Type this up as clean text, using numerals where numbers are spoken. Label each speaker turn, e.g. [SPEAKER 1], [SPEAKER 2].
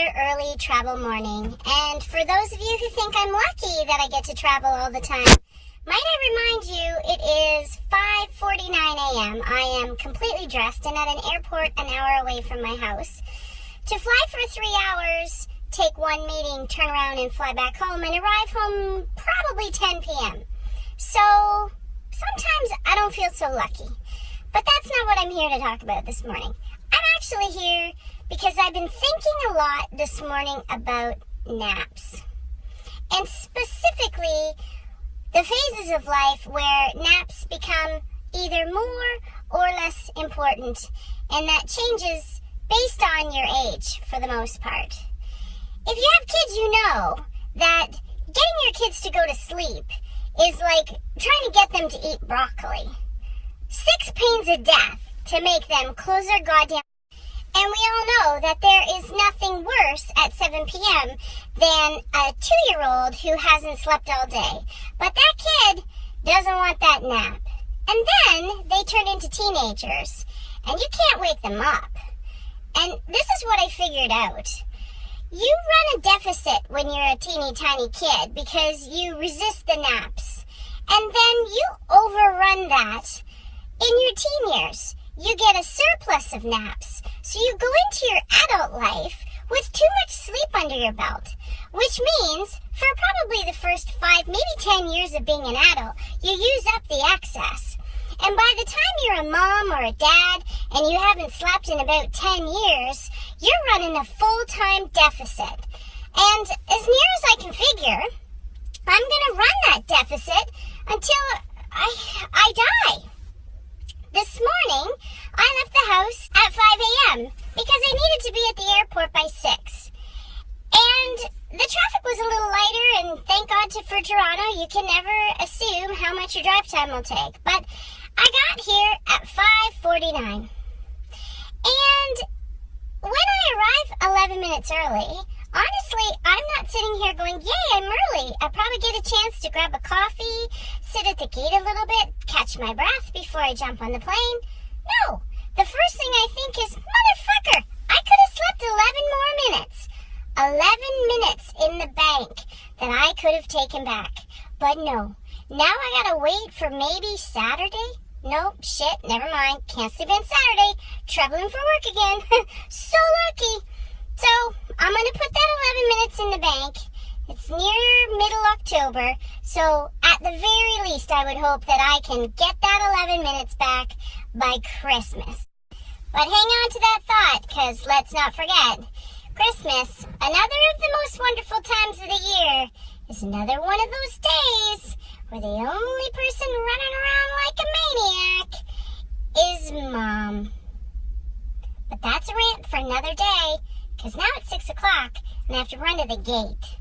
[SPEAKER 1] another early travel morning, and for those of you who think I'm lucky that I get to travel all the time, might I remind you it is 5:49 a.m. I am completely dressed and at an airport an hour away from my house. To fly for 3 hours, take one meeting, turn around and fly back home, and arrive home probably 10 p.m. So sometimes I don't feel so lucky. But that's not what I'm here to talk about this morning. I'm actually here because I've been thinking a lot this morning about naps. And specifically, the phases of life where naps become either more or less important, and that changes based on your age for the most part. If you have kids, you know that getting your kids to go to sleep is like trying to get them to eat broccoli. 6 pains of death to make them close their goddamn. And we all know that there is nothing worse at 7 p.m. than a 2-year-old who hasn't slept all day. But that kid doesn't want that nap. And then they turn into teenagers, and you can't wake them up. And this is what I figured out. You run a deficit when you're a teeny tiny kid because you resist the naps. And then you overrun that in your teen years. You get a surplus of naps. So you go into your adult life with too much sleep under your belt, which means for probably the first 5, maybe 10 years of being an adult, you use up the excess. And by the time you're a mom or a dad and you haven't slept in about 10 years, you're running a full-time deficit. And as near as I can figure, I'm going to run that deficit until I die. This morning, I left the house at 5 a.m. because I needed to be at the airport by 6. And the traffic was a little lighter, and thank God for Toronto, you can never assume how much your drive time will take. But I got here at 5:49. And when I arrive 11 minutes early, honestly, I'm not sitting here going, yay, I'm early. I probably get a chance to grab a coffee, sit at the gate a little bit, catch my breath before I jump on the plane. No, the first thing I think is, motherfucker, I could have slept 11 more minutes. 11 minutes in the bank that I could have taken back. But no, now I gotta wait for maybe Saturday. Nope, shit, never mind. Can't sleep in Saturday. Traveling for work again. So lucky. So I'm going to put that 11 minutes in the bank. It's near middle October. So at the very least, I would hope that I can get that 11 minutes back by Christmas. But hang on to that thought, because let's not forget, Christmas, another of the most wonderful times of the year, is another one of those days where the only person running around like a maniac is Mom. But that's a rant for another day, because now it's 6 o'clock and I have to run to the gate.